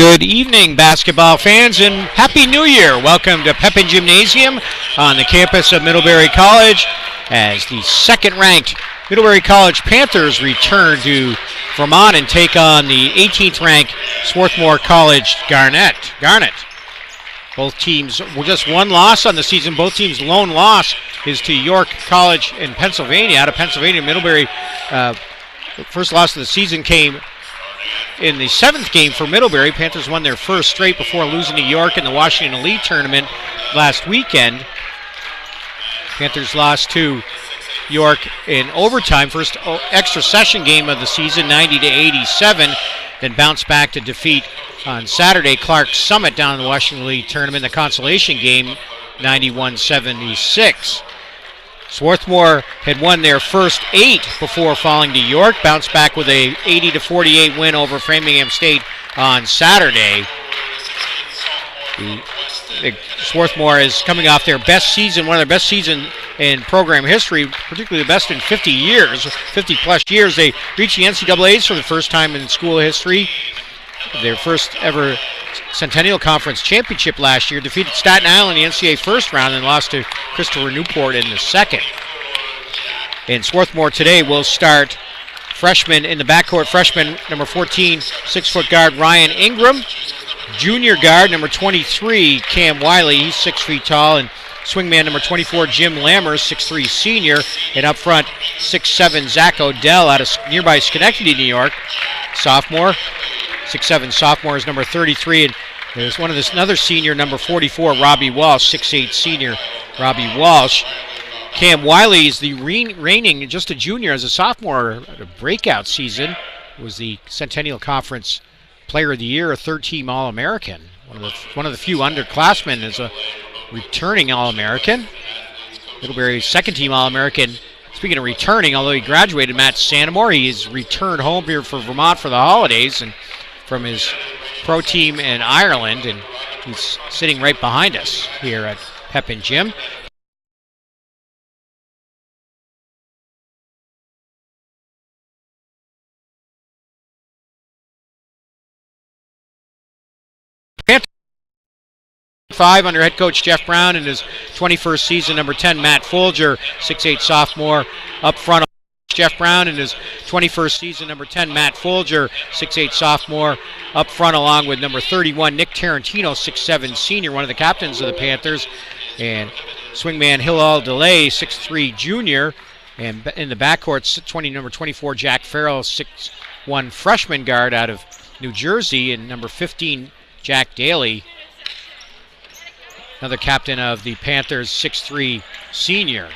Good evening, basketball fans, and Happy New Year. Welcome to Pepin Gymnasium on the campus of Middlebury College as the second-ranked Middlebury College Panthers return to Vermont and take on the 18th-ranked Swarthmore College Garnet. Both teams, just one loss on the season. Both teams' lone loss is to York College in Pennsylvania. Out of Pennsylvania, Middlebury, first loss of the season came in the seventh game for Middlebury. Panthers won their first straight before losing to York in the Washington Elite Tournament last weekend. Panthers lost to York in overtime, first extra session game of the season, 90-87. Then bounced back to defeat on Saturday Clark Summit down in the Washington Elite Tournament, the consolation game, 91-76. Swarthmore had won their first 8 before falling to York, bounced back with a 80-48 win over Framingham State on Saturday. Swarthmore is coming off their best season, one of their best seasons in program history, particularly the best in 50 years, 50-plus years. They reached the NCAAs for the first time in school history. Their first ever Centennial Conference championship last year, defeated Staten Island in the NCAA first round and lost to Christopher Newport in the second. And Swarthmore today will start freshman in the backcourt, freshman number 14, 6-foot guard Ryan Ingram, junior guard number 23, Cam Wiley, he's 6 feet tall, and swingman number 24, Jim Lammers, 6'3", senior, and up front, 6'7", Zach Odell out of nearby Schenectady, New York, sophomore. 6'7" sophomore is number 33, and there's another senior, number 44, Robbie Walsh, 6'8" senior, Robbie Walsh. Cam Wiley is the reigning, just a junior as a sophomore, a breakout season, was the Centennial Conference Player of the Year, a third-team All-American. One of the few underclassmen is a returning All-American. Middlebury's second-team All-American. Speaking of returning, although he graduated, Matt Sanamore, he has returned home here for Vermont for the holidays and from his pro team in Ireland, and he's sitting right behind us here at Pepin Gym. Panthers 5 under head coach Jeff Brown in his 21st season, number 10, Matt Folger, 6'8" sophomore, up front. Jeff Brown in his 21st season, number 10, Matt Folger, 6'8" sophomore, up front along with number 31, Nick Tarantino, 6'7" senior, one of the captains of the Panthers, and swingman Hillel DeLay, 6'3" junior, and in the backcourt, number 24, Jack Farrell, 6'1" freshman guard out of New Jersey, and number 15, Jack Daly, another captain of the Panthers, 6'3" senior.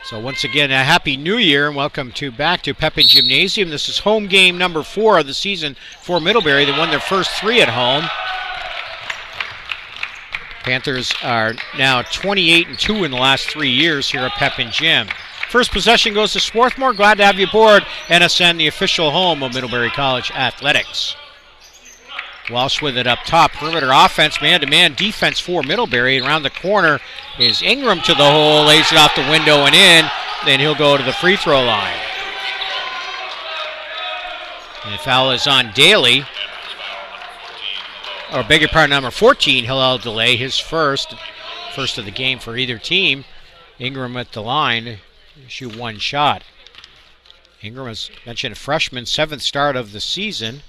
So once again, a Happy New Year and welcome back to Pepin Gymnasium. This is home game number 4 of the season for Middlebury. They won their first 3 at home. Panthers are now 28-2 in the last 3 years here at Pepin Gym. First possession goes to Swarthmore. Glad to have you aboard. NSN, the official home of Middlebury College Athletics. Walsh with it up top. Perimeter offense, man-to-man defense for Middlebury. Around the corner is Ingram to the hole, lays it off the window and in. Then he'll go to the free throw line. And the foul is on Daly. Or beg your pardon, number 14, Hillel DeLay, his first of the game for either team. Ingram at the line, shoot one shot. Ingram, as mentioned, a freshman, 7th start of the season.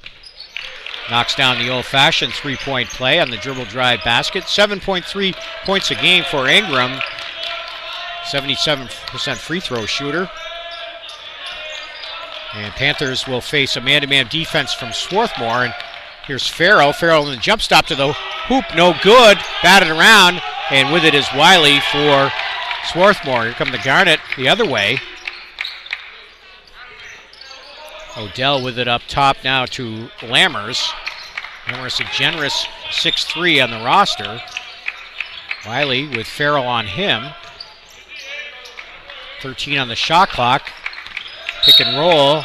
Knocks down the old-fashioned three-point play on the dribble drive basket. 7.3 points a game for Ingram. 77% free throw shooter. And Panthers will face a man-to-man defense from Swarthmore. And here's Farrell. Farrell in the jump stop to the hoop. No good. Batted around. And with it is Wiley for Swarthmore. Here come the Garnet the other way. Odell with it up top now to Lammers. Lammers a generous 6'3" on the roster. Wiley with Farrell on him. 13 on the shot clock. Pick and roll.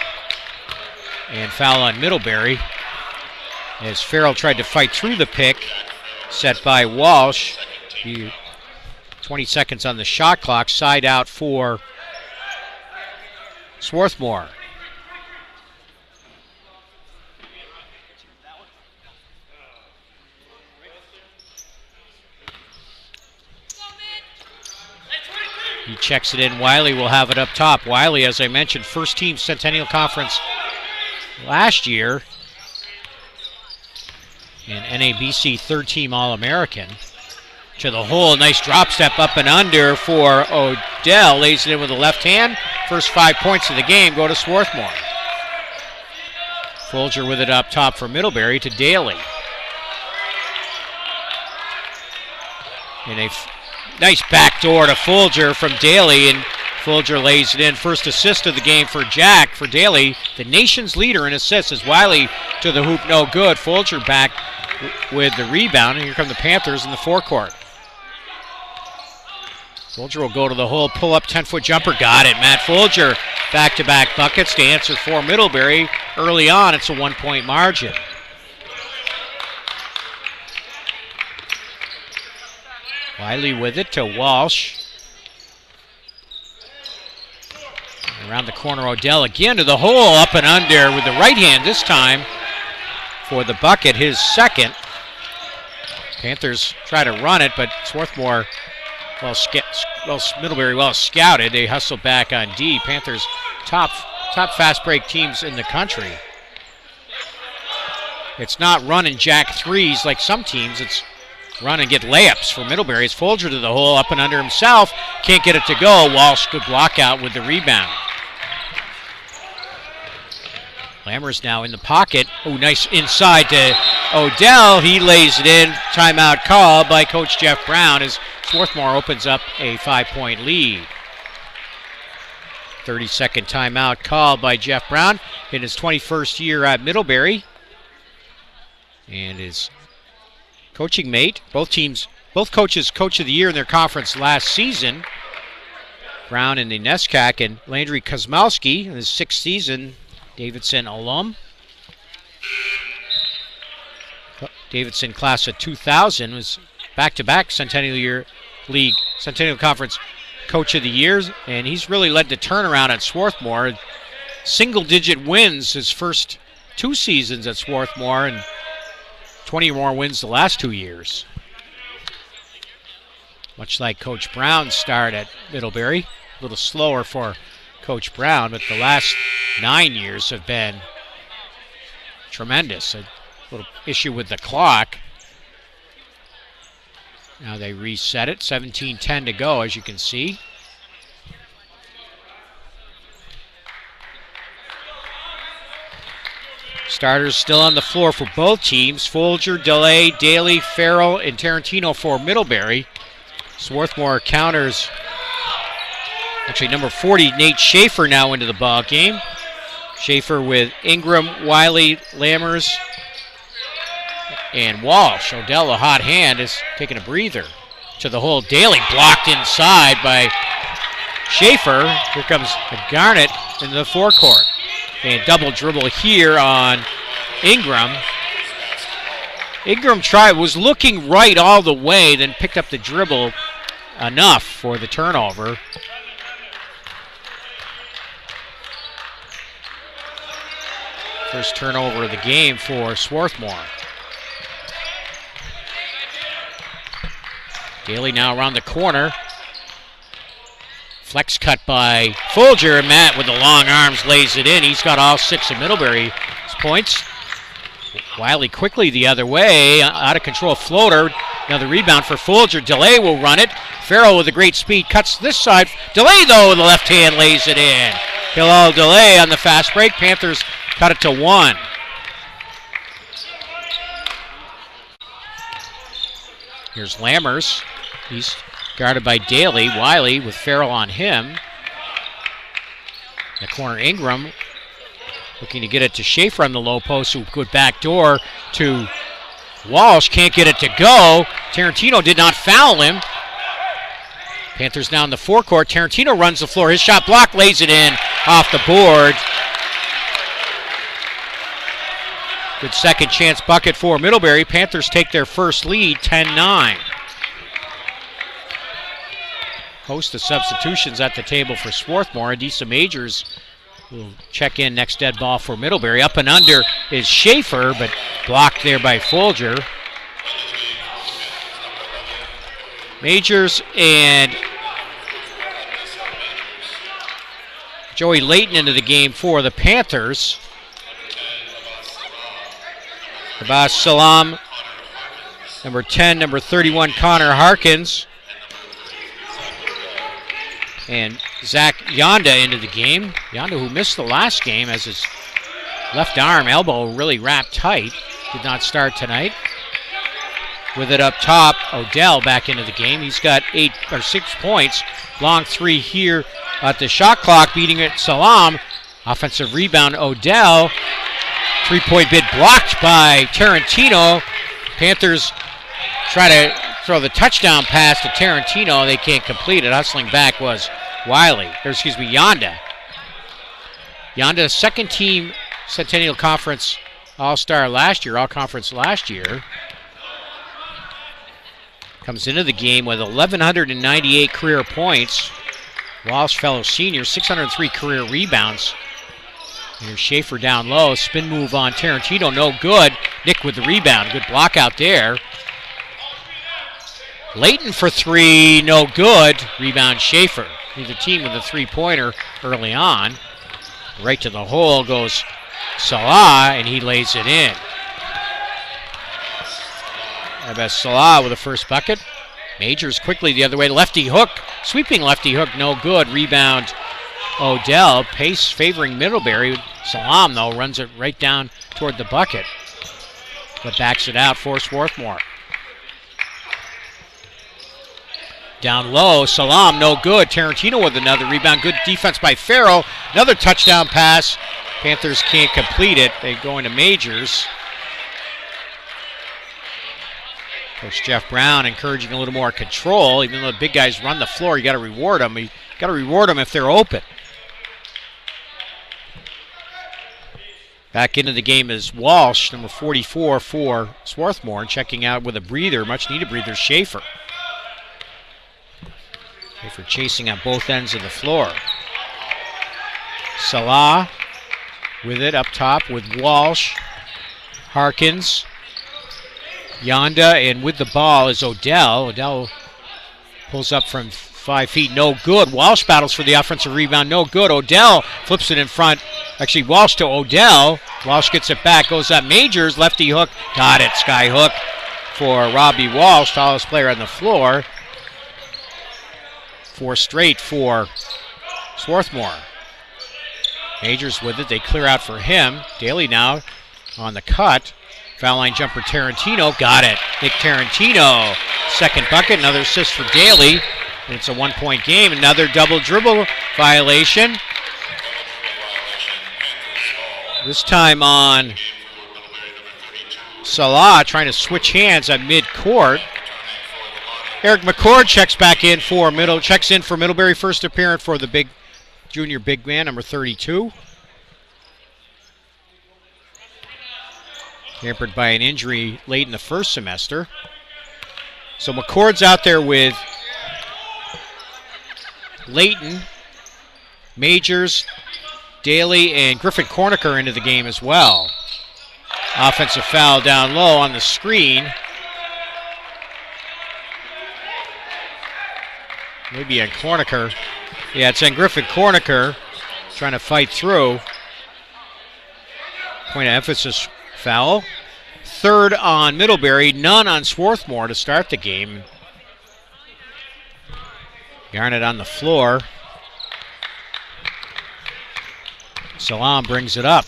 And foul on Middlebury. As Farrell tried to fight through the pick. Set by Walsh. 20 seconds on the shot clock. Side out for Swarthmore. He checks it in. Wiley will have it up top. Wiley, as I mentioned, first team Centennial Conference last year. And NABC third team All-American. To the hole, nice drop step up and under for Odell. Lays it in with the left hand. First 5 points of the game go to Swarthmore. Folger with it up top for Middlebury to Daly. And a nice backdoor to Folger from Daly, and Folger lays it in. First assist of the game for Jack. For Daly, the nation's leader in assists, as Wiley to the hoop, no good. Folger back with the rebound, and here come the Panthers in the forecourt. Folger will go to the hole, pull up 10-foot jumper, got it. Matt Folger, back-to-back buckets to answer for Middlebury. Early on, it's a 1-point margin. Wiley with it to Walsh. Around the corner, Odell again to the hole, up and under with the right hand this time for the bucket, his second. Panthers try to run it, but Swarthmore, Middlebury well scouted. They hustle back on D. Panthers top fast break teams in the country. It's not run and jack threes like some teams. It's run and get layups for Middlebury. It's Folger to the hole, up and under himself. Can't get it to go. Walsh, good block out with the rebound. Lammers now in the pocket. Oh, nice inside to Odell. He lays it in. Timeout call by Coach Jeff Brown as Swarthmore opens up a 5-point lead. 30-second timeout called by Jeff Brown in his 21st year at Middlebury. And his coaching mate, both coaches coach of the year in their conference last season. Brown in the NESCAC, and Landry Kosmowski in his 6th season, Davidson alum. Davidson class of 2000 was back-to-back Centennial Conference Coach of the Year, and he's really led the turnaround at Swarthmore. Single-digit wins his first 2 seasons at Swarthmore, and 20 more wins the last 2 years. Much like Coach Brown's start at Middlebury, a little slower for Coach Brown, but the last 9 years have been tremendous. A little issue with the clock. Now they reset it, 17:10 to go, as you can see. Starters still on the floor for both teams. Folger, DeLay, Daly, Farrell, and Tarantino for Middlebury. Swarthmore counters. Actually, number 40, Nate Schaefer, now into the ball game. Schaefer with Ingram, Wiley, Lammers, and Walsh. Odell, a hot hand, is taking a breather. To the hole, Daly blocked inside by Schaefer. Here comes Garnett into the forecourt. And double dribble here on Ingram. Ingram was looking right all the way, then picked up the dribble enough for the turnover. First turnover of the game for Swarthmore. Daly now around the corner. Flex cut by Folger, and Matt with the long arms lays it in. He's got all 6 of Middlebury's points. Wiley quickly the other way, out of control floater. Now the rebound for Folger. DeLay will run it. Farrell with a great speed cuts this side. DeLay though with the left hand lays it in. Hillel DeLay on the fast break. Panthers cut it to 1. Here's Lammers. He's guarded by Daly. Wiley with Farrell on him. In the corner, Ingram looking to get it to Schaefer on the low post. Good back door to Walsh. Can't get it to go. Tarantino did not foul him. Panthers now in the forecourt. Tarantino runs the floor. His shot blocked, lays it in off the board. Good second chance bucket for Middlebury. Panthers take their first lead, 10-9. Host of substitutions at the table for Swarthmore. Adisa Majors will check in next dead ball for Middlebury. Up and under is Schaefer, but blocked there by Folger. Majors and Joey Layton into the game for the Panthers. Abbas Salam, number 10, number 31, Connor Harkins. And Zach Yonda into the game. Yonda, who missed the last game as his left arm, elbow really wrapped tight. Did not start tonight. With it up top, Odell back into the game. He's got 6 points. Long three here at the shot clock, beating it Salam. Offensive rebound, Odell. Three-point bid blocked by Tarantino. Panthers try to throw the touchdown pass to Tarantino. They can't complete it. Hustling back was Yonda. Yonda, second team Centennial Conference All-Star last year, All-Conference last year. Comes into the game with 1,198 career points. Walsh, fellow senior, 603 career rebounds. Here's Schaefer down low. Spin move on Tarantino, no good. Nick with the rebound. Good block out there. Layton for three, no good. Rebound Schaefer. Neither team with a three-pointer early on. Right to the hole goes Salah, and he lays it in. Abbas Salah with the first bucket. Majors quickly the other way. Lefty hook. Sweeping lefty hook, no good. Rebound Odell. Pace favoring Middlebury. Salam, though, runs it right down toward the bucket. But backs it out for Swarthmore. Down low, Salam, no good. Tarantino with another rebound. Good defense by Farrell. Another touchdown pass. Panthers can't complete it. They go into Majors. Coach Jeff Brown encouraging a little more control. Even though the big guys run the floor, you got to reward them. You got to reward them if they're open. Back into the game is Walsh, number 44 for Swarthmore, and checking out with a breather, much needed breather, Schaefer. Schaefer chasing on both ends of the floor. Salah with it up top with Walsh, Harkins, Yonda, and with the ball is Odell. Odell pulls up from 5 feet, no good. Walsh battles for the offensive rebound, no good. Odell flips it in front. Actually, Walsh to Odell. Walsh gets it back, goes up. Majors, lefty hook, got it. Sky hook for Robbie Walsh, tallest player on the floor. 4 straight for Swarthmore. Majors with it, they clear out for him. Daly now on the cut. Foul line jumper Tarantino, got it. Nick Tarantino, second bucket, another assist for Daly. And it's a 1-point game, another double dribble violation. This time on Salah, trying to switch hands at mid-court. Eric McCord checks in for Middlebury, first appearance for the junior big man, number 32. Hampered by an injury late in the first semester. So McCord's out there with Layton, Majors, Daly, and Griffin Cornicker into the game as well. Offensive foul down low on the screen. Maybe on Cornicker. Yeah, it's on Griffin Cornicker trying to fight through. Point of emphasis foul. Third on Middlebury, none on Swarthmore to start the game. Garnett on the floor. Salam brings it up.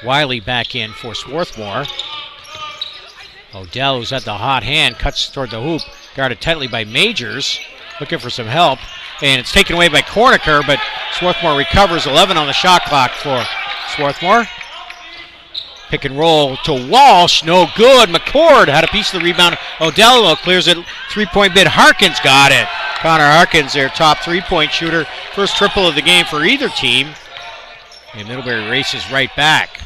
Wiley back in for Swarthmore. Odell, who's at the hot hand, cuts toward the hoop. Guarded tightly by Majors. Looking for some help. And it's taken away by Cornicker, but Swarthmore recovers. 11 on the shot clock for Swarthmore. Pick and roll to Walsh, no good. McCord had a piece of the rebound. Odell clears it. 3-point bid. Harkins got it. Connor Harkins, their top 3-point shooter. First triple of the game for either team. And Middlebury races right back.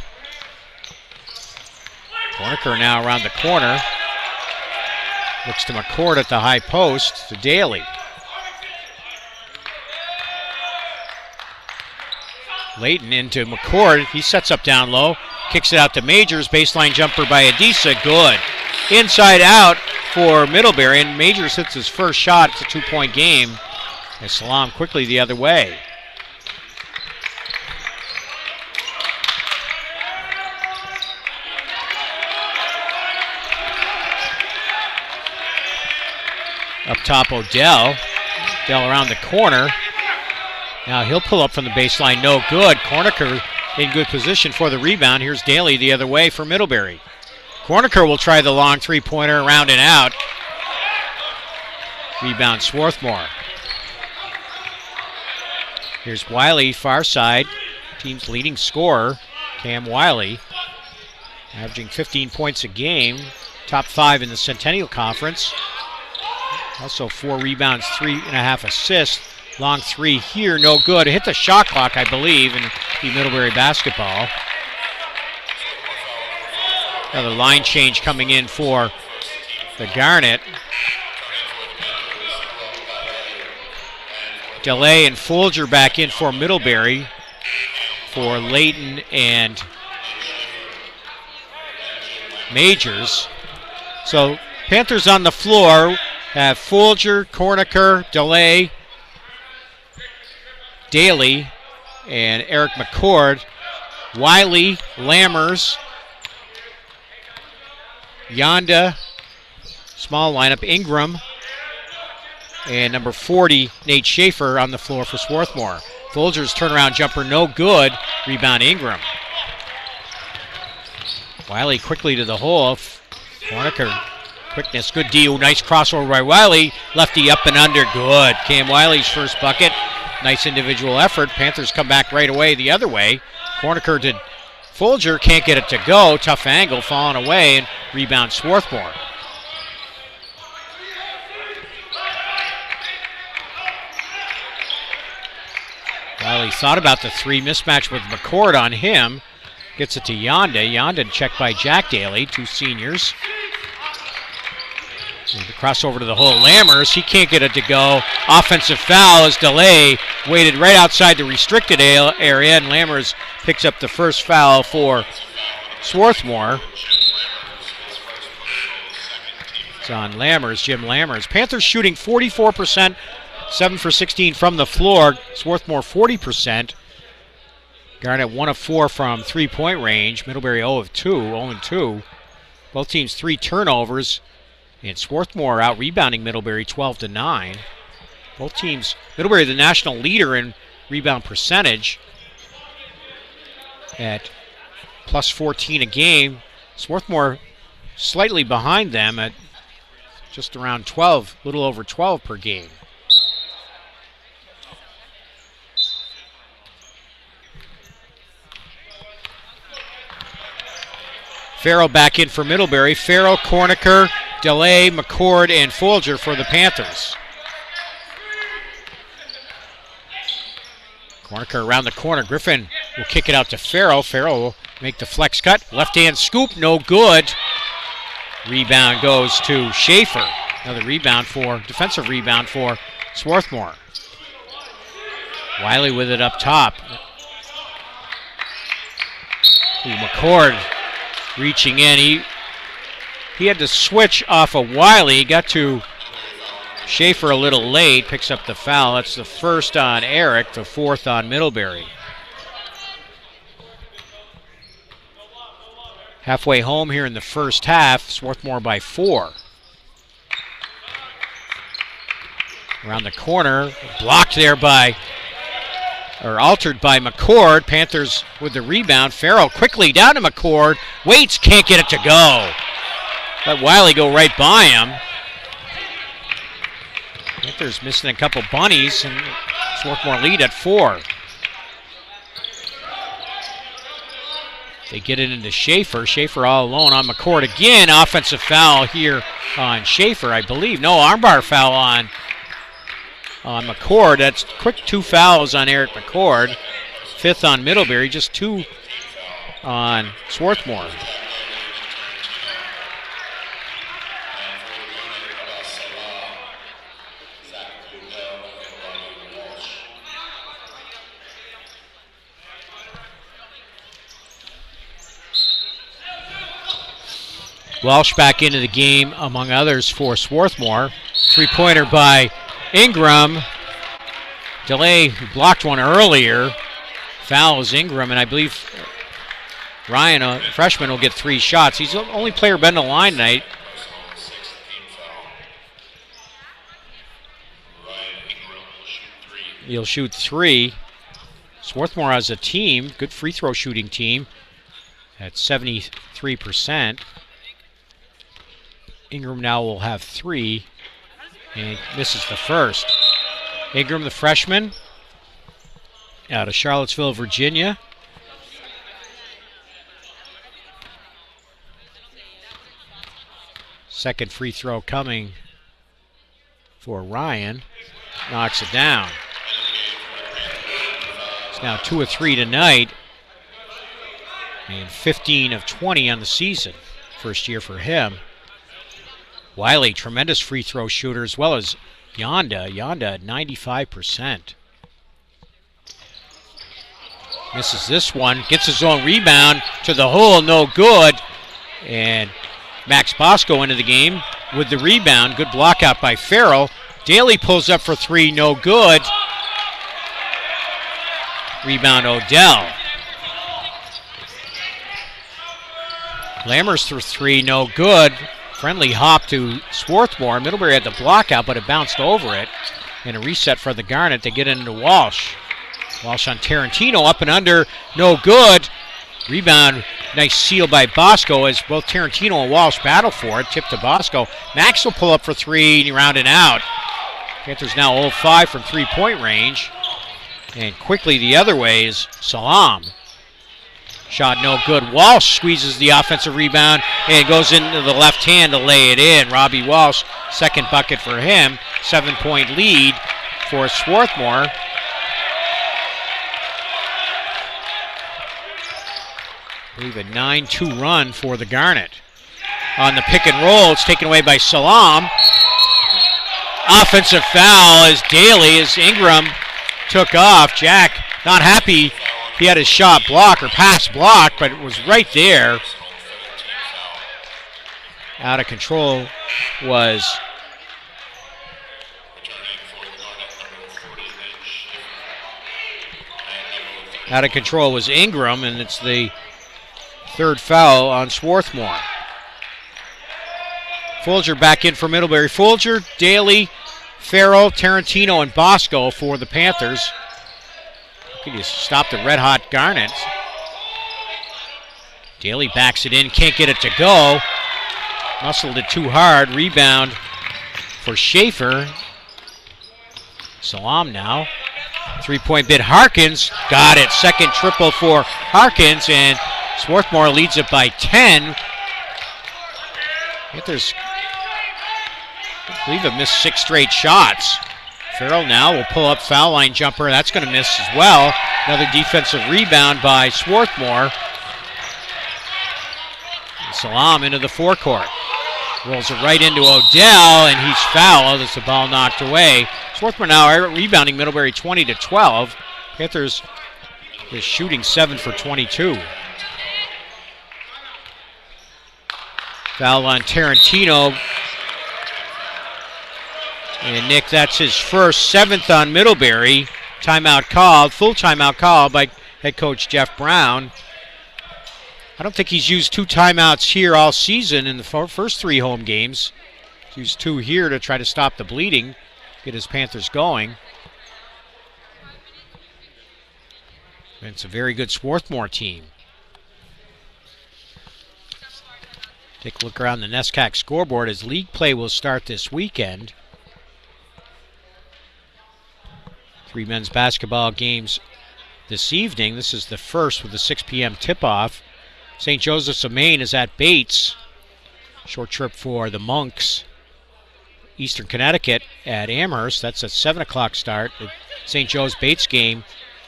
Cornicker now around the corner. Looks to McCord at the high post to Daly. Layton into McCord. He sets up down low. Kicks it out to Majors. Baseline jumper by Adisa. Good. Inside out for Middlebury. And Majors hits his first shot. It's a 2-point game. And Salam quickly the other way. Up top, Odell. Odell around the corner. Now he'll pull up from the baseline. No good. Corniker in good position for the rebound. Here's Daly the other way for Middlebury. Corniker will try the long three-pointer, around and out. Rebound Swarthmore. Here's Wiley, far side. Team's leading scorer, Cam Wiley, averaging 15 points a game. Top 5 in the Centennial Conference. Also 4 rebounds, 3.5 assists. Long three here, no good. It hit the shot clock, I believe, in the Middlebury basketball. Another line change coming in for the Garnet. DeLay and Folger back in for Middlebury, for Layton and Majors. So Panthers on the floor have Folger, Corniker, DeLay, Daly, and Eric McCord. Wiley, Lammers, Yonda, small lineup, Ingram, and number 40, Nate Schaefer on the floor for Swarthmore. Folger's turnaround jumper, no good. Rebound Ingram. Wiley quickly to the hole. Corniker, quickness, good D. Nice crossover by Wiley. Lefty up and under, good. Cam Wiley's first bucket. Nice individual effort. Panthers come back right away the other way. Corniker to Folger, can't get it to go. Tough angle, falling away, and rebound Swarthmore. Wiley thought about the three, mismatch with McCord on him. Gets it to Yonda. Yonda checked by Jack Daly, 2 seniors. The crossover to the hole. Lammers, he can't get it to go. Offensive foul as DeLay waited right outside the restricted area, and Lammers picks up the first foul for Swarthmore. It's on Lammers, Jim Lammers. Panthers shooting 44%, 7 for 16 from the floor. Swarthmore 40%. Garnet 1 of 4 from three-point range. Middlebury 0 of 2. Both teams 3 turnovers. And Swarthmore out rebounding Middlebury 12-9. Both teams, Middlebury the national leader in rebound percentage at plus 14 a game. Swarthmore slightly behind them at just around 12, a little over 12 per game. Farrell back in for Middlebury. Farrell, Corniker, DeLay, McCord, and Folger for the Panthers. Corniker around the corner. Griffin will kick it out to Farrell. Farrell will make the flex cut. Left-hand scoop, no good. Rebound goes to Schaefer. Another defensive rebound for Swarthmore. Wiley with it up top. McCord reaching in. He had to switch off of Wiley. He got to Schaefer a little late. Picks up the foul. That's the first on Eric, the 4th on Middlebury. Halfway home here in the first half. Swarthmore by 4. Around the corner. Blocked there altered by McCord. Panthers with the rebound. Farrell quickly down to McCord. Waits, can't get it to go. Let Wiley go right by him. Panthers missing a couple bunnies, and Swarthmore lead at 4. They get it into Schaefer. Schaefer all alone on McCord again. Offensive foul here on Schaefer, I believe. No, armbar foul on McCord. That's quick 2 fouls on Eric McCord. 5th on Middlebury, just 2 on Swarthmore. Welsh back into the game, among others, for Swarthmore. 3-pointer by Ingram. DeLay blocked one earlier. Fouls Ingram, and I believe Ryan, a freshman, will get 3 shots. He's the only player been to the line tonight. He'll shoot 3. Swarthmore as a team, good free throw shooting team at 73%. Ingram now will have 3 and misses the first. Ingram, the freshman, out of Charlottesville, Virginia. Second free throw coming for Ryan. Knocks it down. It's now 2 of 3 tonight. And 15 of 20 on the season. First year for him. Wiley, tremendous free throw shooter, as well as Yonda. Yonda at 95%. Misses this one. Gets his own rebound to the hole. No good. And Max Bosco into the game with the rebound. Good block out by Farrell. Daly pulls up for 3. No good. Rebound Odell. Lammers for 3. No good. Friendly hop to Swarthmore. Middlebury had the block out, but it bounced over it. And a reset for the Garnet to get into Walsh. Walsh on Tarantino, up and under. No good. Rebound, nice seal by Bosco as both Tarantino and Walsh battle for it. Tip to Bosco. Max will pull up for 3 and he rounded out. Panthers now 0-5 from 3-point range. And quickly the other way is Salam. Shot no good. Walsh squeezes the offensive rebound and goes into the left hand to lay it in. Robbie Walsh, second bucket for him. 7-point lead for Swarthmore. I believe a 9-2 run for the Garnet. On the pick and roll, it's taken away by Salam. Offensive foul as Daly, as Ingram took off. Jack not happy. He had his shot blocked or pass blocked, but it was right there. Out of control was Ingram, and it's the third foul on Swarthmore. Folger back in for Middlebury. Folger, Daly, Farrell, Tarantino, and Bosco for the Panthers. Can you stop the red-hot Garnets? Daly backs it in, can't get it to go. Muscled it too hard. Rebound for Schaefer. Salam now. 3-point bid. Harkins got it. Second triple for Harkins, and Swarthmore leads it by 10. Panthers, I believe, have missed 6 straight shots. Farrell now will pull up foul line jumper. That's going to miss as well. Another defensive rebound by Swarthmore. Salam into the forecourt. Rolls it right into Odell, and he's fouled as the ball knocked away. Swarthmore now rebounding Middlebury 20-12. Panthers is shooting 7 for 22. Foul on Tarantino. And Nick, that's his first, 7th on Middlebury. Timeout called, full timeout called by head coach Jeff Brown. I don't think he's used 2 timeouts here all season in the first 3 home games. He's used 2 here to try to stop the bleeding, get his Panthers going. And it's a very good Swarthmore team. Take a look around the NESCAC scoreboard as league play will start this weekend. 3 men's basketball games this evening. This is the first with the 6 p.m. tip-off. St. Joseph's of Maine is at Bates. Short trip for the Monks. Eastern Connecticut at Amherst. That's a 7 o'clock start. The St. Joe's Bates game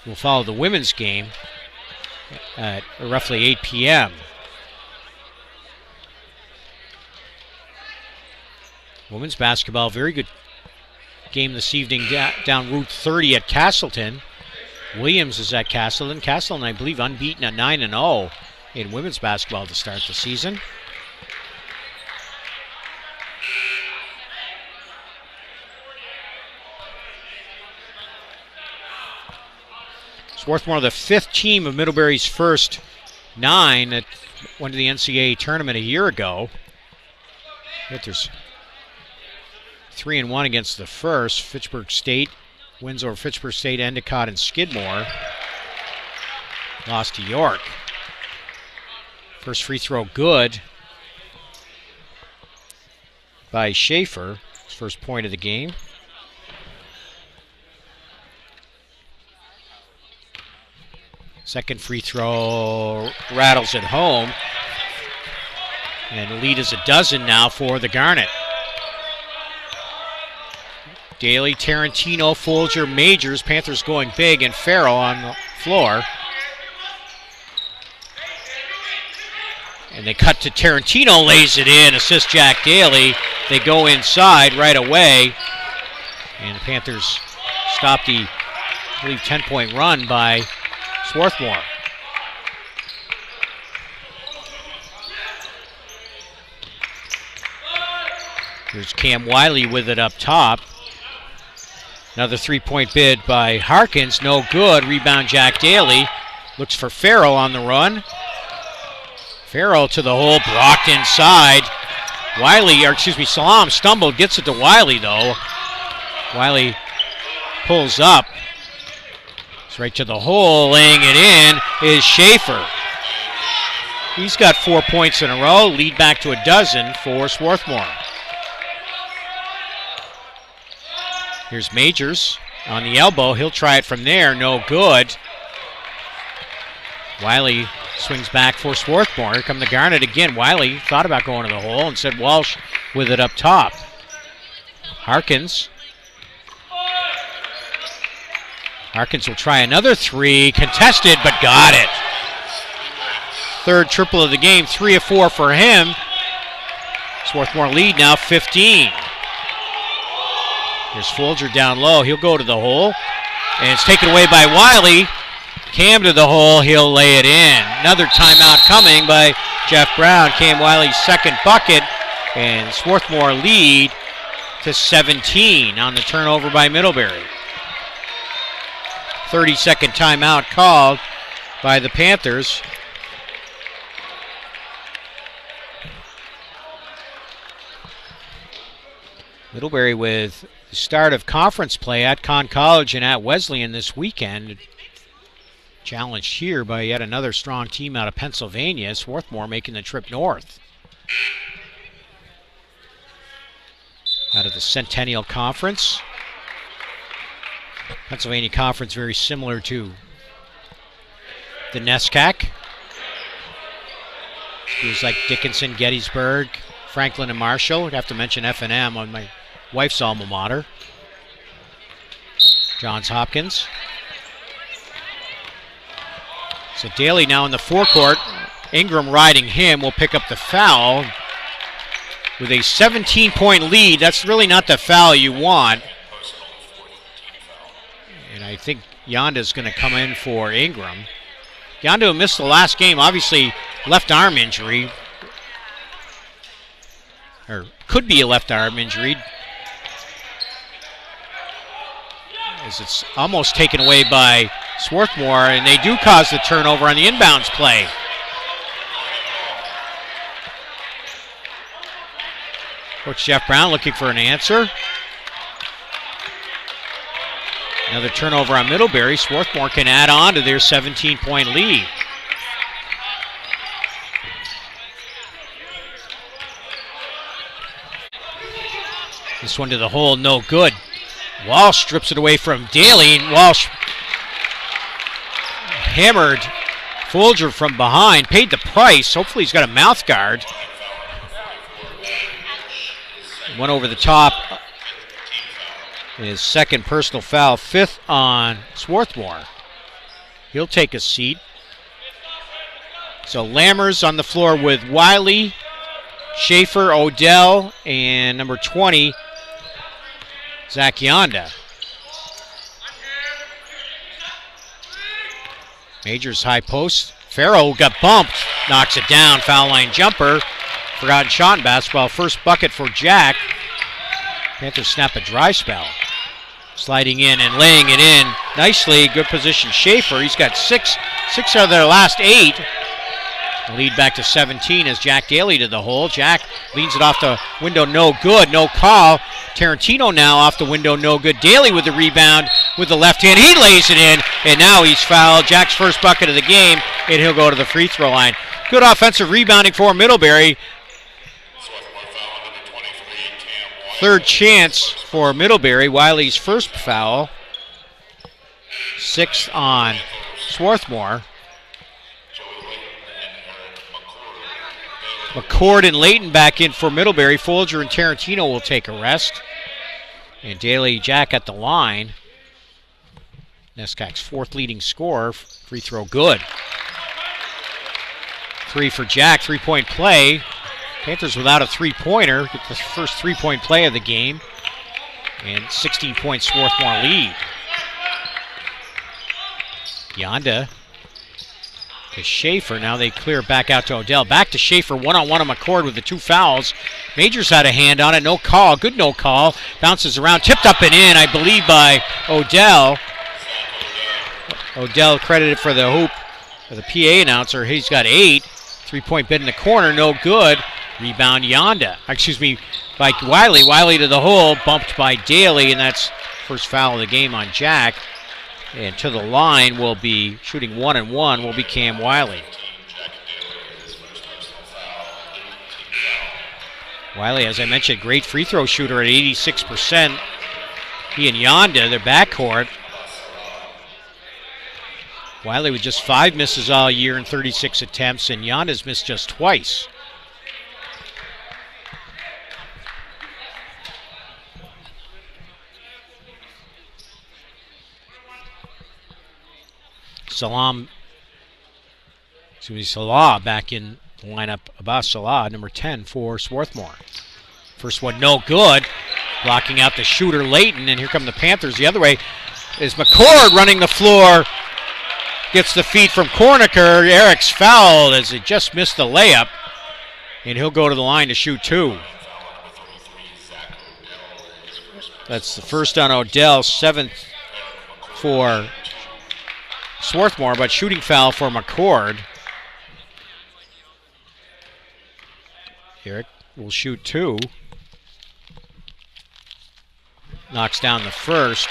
will follow the women's game at roughly 8 p.m. Women's basketball, very good game this evening down Route 30 at Castleton. Williams is at Castleton. Castleton, I believe, unbeaten at 9-0 in women's basketball to start the season. Swarthmore, the 5th team of Middlebury's first 9 that went to the NCAA tournament a year ago. There's 3-1 against the first. Fitchburg State Wins over Fitchburg State, Endicott, and Skidmore. Lost to York. First free throw good by Schaefer. His first point of the game. Second free throw rattles it home. And the lead is a dozen now for the Garnet. Daly, Tarantino, Folger, Majors. Panthers going big, and Farrell on the floor. And they cut to Tarantino, lays it in, assist Jack Daly. They go inside right away. And the Panthers stop the, I believe, 10-point run by Swarthmore. Here's Cam Wiley with it up top. Another three-point bid by Harkins, no good. Rebound Jack Daly. Looks for Farrell on the run. Farrell to the hole, blocked inside. Salam stumbled, gets it to Wiley though. Wiley pulls up. It's right to the hole, laying it in is Schaefer. He's got 4 points in a row, lead back to a dozen for Swarthmore. Here's Majors on the elbow. He'll try it from there. No good. Wiley swings back for Swarthmore. Here come the Garnet again. Wiley thought about going to the hole and said Walsh with it up top. Harkins will try another three. Contested, but got it. Third triple of the game. 3 of 4 for him. Swarthmore lead now 15. Here's Folger down low. He'll go to the hole. And it's taken away by Wiley. Cam to the hole. He'll lay it in. Another timeout coming by Jeff Brown. Cam Wiley's second bucket. And Swarthmore lead to 17 on the turnover by Middlebury. 30-second timeout called by the Panthers. Middlebury with the start of conference play at Conn College and at Wesleyan this weekend. Challenged here by yet another strong team out of Pennsylvania. Swarthmore making the trip north. Out of the Centennial Conference. Pennsylvania Conference very similar to the NESCAC. Schools like Dickinson, Gettysburg, Franklin, and Marshall. I'd have to mention F&M on my wife's alma mater. Johns Hopkins. So Daly now in the forecourt. Ingram riding him will pick up the foul. With a 17-point lead, that's really not the foul you want. And I think Yonda's going to come in for Ingram. Yonda missed the last game, obviously left arm injury. Or could be a left arm injury. As it's almost taken away by Swarthmore, and they do cause the turnover on the inbounds play. Coach Jeff Brown looking for an answer. Another turnover on Middlebury. Swarthmore can add on to their 17-point lead. This one to the hole, no good. Walsh strips it away from Daly, and Walsh hammered Folger from behind, paid the price. Hopefully he's got a mouth guard. Went over the top. His second personal foul, 5th on Swarthmore. He'll take a seat. So Lammers on the floor with Wiley, Schaefer, Odell, and number 20, Zach Yonda. Majors high post. Farrell got bumped, knocks it down, foul line jumper. Forgotten shot in basketball. First bucket for Jack. Panthers snap a dry spell. Sliding in and laying it in nicely. Good position, Schaefer. He's got six out of their last 8. The lead back to 17 as Jack Daly to the hole. Jack leans it off the window, no good, no call. Tarantino now off the window, no good. Daly with the rebound with the left hand. He lays it in, and now he's fouled. Jack's first bucket of the game, and he'll go to the free throw line. Good offensive rebounding for Middlebury. Third chance for Middlebury. Wiley's first foul. Sixth on Swarthmore. McCord and Layton back in for Middlebury. Folger and Tarantino will take a rest. And Daly Jack at the line. Nescac's fourth leading scorer. Free throw good. 3 for Jack, 3-point play. Panthers without a three-pointer. Get the first three-point play of the game. And 16-point Swarthmore lead. Yonda to Schaefer. Now they clear back out to Odell. Back to Schaefer. One-on-one on McCord with the two fouls. Majors had a hand on it. No call. Good no call. Bounces around. Tipped up and in, I believe, by Odell. Odell credited for the hoop. The PA announcer. He's got 8. 3-point bid in the corner. No good. Rebound Yonda. Excuse me, by Wiley. Wiley to the hole. Bumped by Daly, and that's first foul of the game on Jack. And to the line will be, shooting 1-1, will be Cam Wiley. Wiley, as I mentioned, great free throw shooter at 86%. He and Yonda, their backcourt. Wiley with just 5 misses all year in 36 attempts, and Yonda's missed just twice. Salah back in the lineup. Abbas Salah, number 10 for Swarthmore. First one no good. Blocking out the shooter Layton, and here come the Panthers. The other way is McCord running the floor. Gets the feed from Cornicker. Eric's fouled as it just missed the layup, and he'll go to the line to shoot 2. That's the first on Odell, 7th for Swarthmore, but shooting foul for McCord. Eric will shoot 2. Knocks down the first.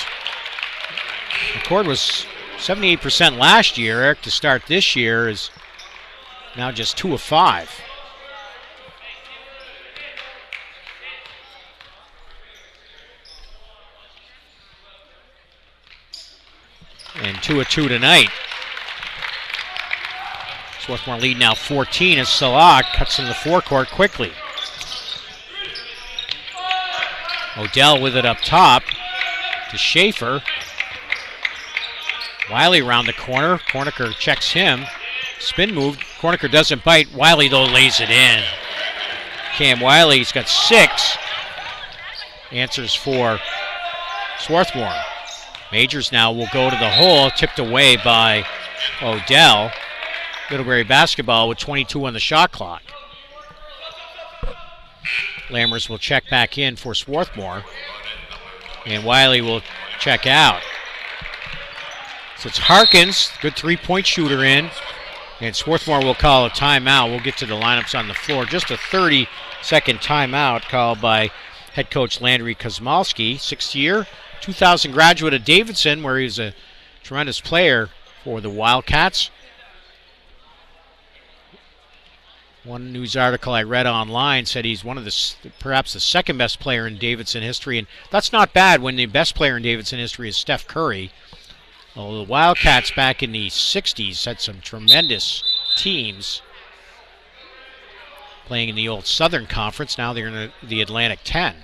McCord was 78% last year. Eric, to start this year, is now just 2 of 5. And 2 of 2 tonight. Swarthmore lead now 14 as Salah cuts into the forecourt quickly. Odell with it up top to Schaefer. Wiley around the corner. Cornicker checks him. Spin move. Cornicker doesn't bite. Wiley, though, lays it in. Cam Wiley's got 6. Answers for Swarthmore. Majors now will go to the hole, tipped away by Odell. Middlebury basketball with 22 on the shot clock. Lammers will check back in for Swarthmore. And Wiley will check out. So it's Harkins, good 3-point shooter in. And Swarthmore will call a timeout. We'll get to the lineups on the floor. Just a 30-second timeout called by head coach Landry Kosmalski, 6th year. 2000 graduate of Davidson, where he's a tremendous player for the Wildcats. One news article I read online said he's one of perhaps the second best player in Davidson history, and that's not bad when the best player in Davidson history is Steph Curry. Well, the Wildcats back in the 60s had some tremendous teams playing in the old Southern Conference. Now they're in the Atlantic 10.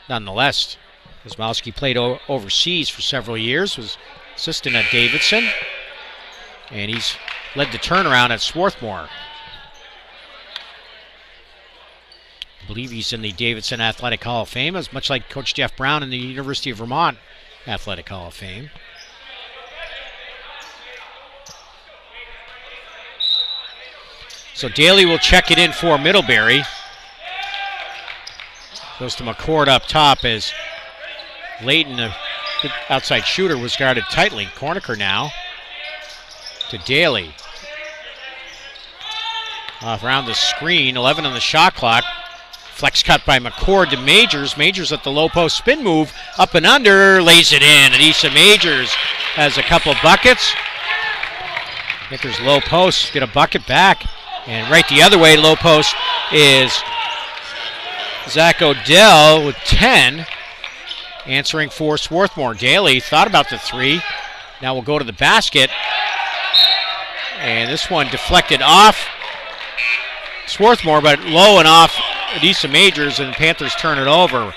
Nonetheless, Kosmalski played overseas for several years, was assistant at Davidson, and he's led the turnaround at Swarthmore. I believe he's in the Davidson Athletic Hall of Fame, as much like Coach Jeff Brown in the University of Vermont Athletic Hall of Fame. So Daly will check it in for Middlebury. Goes to McCord up top as Layton, the outside shooter, was guarded tightly. Cornicker now to Daly. around the screen. 11 on the shot clock. Flex cut by McCord to Majors. Majors at the low post spin move. Up and under. Lays it in. Adisa Majors has a couple buckets. Panthers low post. Get a bucket back. And right the other way, low post is Zach Odell with 10. Answering for Swarthmore. Daly thought about the three. Now we'll go to the basket. And this one deflected off Swarthmore, but low and off Adisa Majors, and the Panthers turn it over.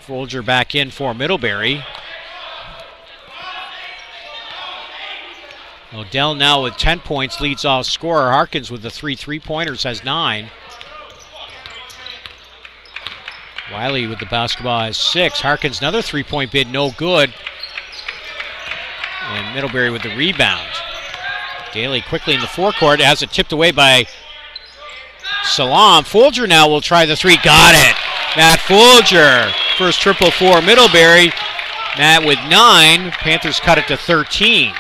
Folger back in for Middlebury. Odell now with 10 points, leads all scorer. Harkins with the 3 3-pointers has 9. Wiley with the basketball has 6. Harkins another 3-point bid, no good. And Middlebury with the rebound. Daly quickly in the forecourt, has it tipped away by Salam. Folger now will try the three. Got it. Matt Folger. First triple for Middlebury. Matt with 9. Panthers cut it to 13.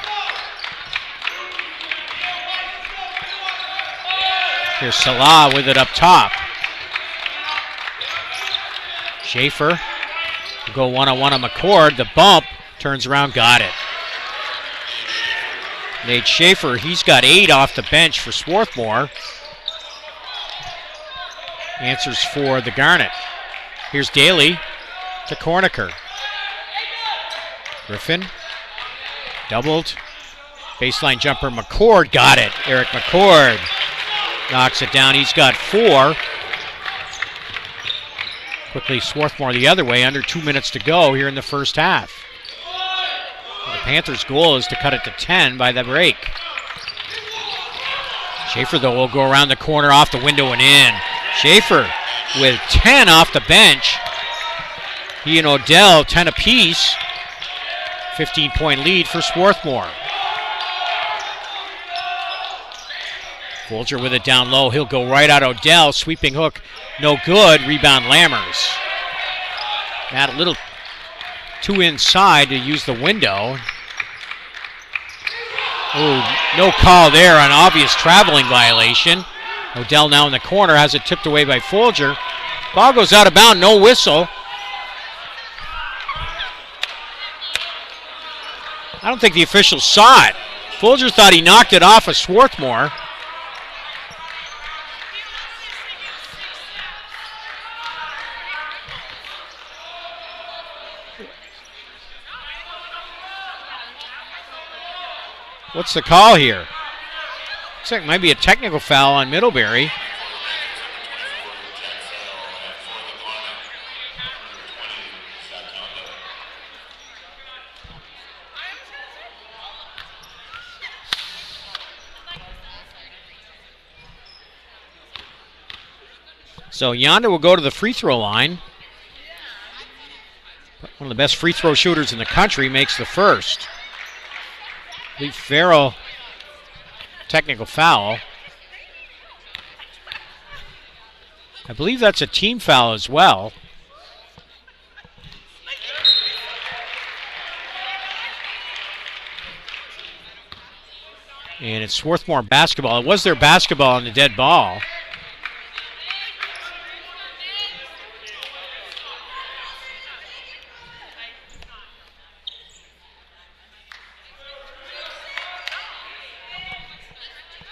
Here's Salah with it up top. Schaefer will go one-on-one on McCord. The bump turns around, got it. Nate Schaefer, he's got 8 off the bench for Swarthmore. Answers for the Garnet. Here's Daly to Corniker. Griffin, doubled. Baseline jumper, McCord, got it. Eric McCord knocks it down, he's got 4. Quickly Swarthmore the other way, under 2 minutes to go here in the first half. The Panthers' goal is to cut it to 10 by the break. Schaefer, though, will go around the corner, off the window and in. Schaefer with 10 off the bench. He and Odell, 10 apiece. 15-point lead for Swarthmore. Folger with it down low. He'll go right at Odell. Sweeping hook, no good. Rebound Lammers. Matt a little too inside to use the window. Oh, no call there on obvious traveling violation. Odell now in the corner, has it tipped away by Folger. Ball goes out of bounds, no whistle. I don't think the officials saw it. Folger thought he knocked it off of Swarthmore. What's the call here? Looks like it might be a technical foul on Middlebury. So Yonda will go to the free throw line. One of the best free throw shooters in the country makes the first. Lee Farrell, technical foul. I believe that's a team foul as well. And it's Swarthmore basketball. It was their basketball on the dead ball.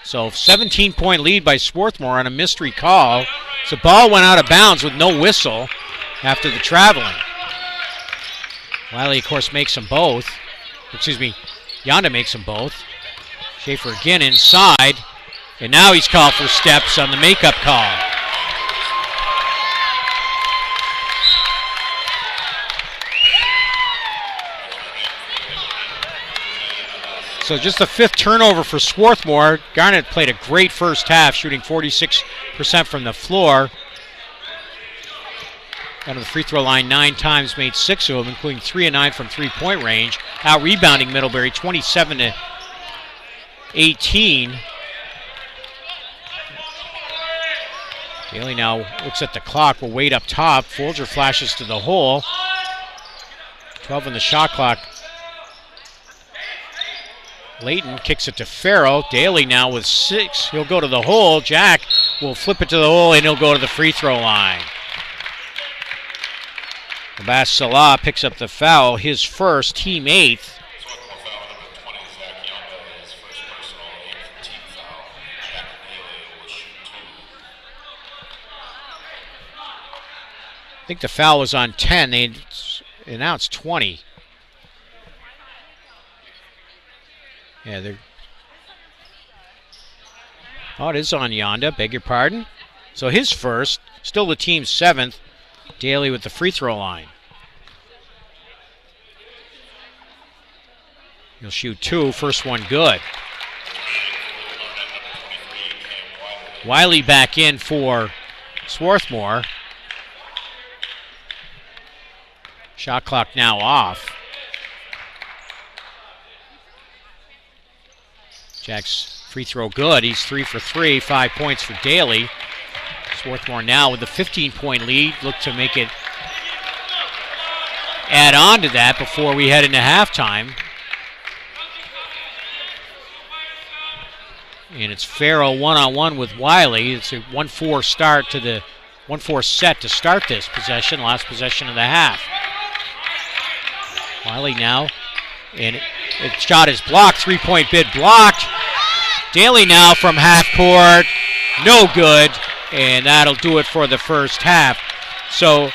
So 17-point lead by Swarthmore on a mystery call. So the ball went out of bounds with no whistle after the traveling. Wiley, of course, makes them both. Excuse me, Yonda makes them both. Schaefer again inside. And now he's called for steps on the makeup call. So just the 5th turnover for Swarthmore. Garnet played a great first half, shooting 46% from the floor. Out of the free throw line 9 times, made 6 of them, including 3 of 9 from three-point range. Out rebounding Middlebury, 27-18. Daly now looks at the clock, will wait up top. Folger flashes to the hole. 12 on the shot clock. Layton kicks it to Farrell. Daly now with 6. He'll go to the hole. Jack will flip it to the hole, and he'll go to the free throw line. Abbas Salah picks up the foul, his first, team 8th. I think the foul was on 10. They announced 20. Yeah, they're. Oh, it is on Yonda. Beg your pardon. So his first, still the team's 7th. Daly with the free throw line. He'll shoot 2. First one good. Wiley back in for Swarthmore. Shot clock now off. Jack's free throw good. He's 3 for 3, 5 points for Daly. Swarthmore now with the 15-point lead. Look to make it add on to that before we head into halftime. And it's Farrell one-on-one with Wiley. It's a 1-4 start to the 1-4 set to start this possession. Last possession of the half. Wiley now, and the shot is blocked. 3-point bid blocked. Daly now from half court, no good, and that'll do it for the first half. So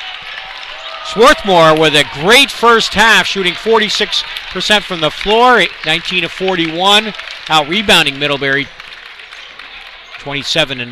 Swarthmore with a great first half, shooting 46% from the floor, 19 of 41, out rebounding Middlebury 27-9.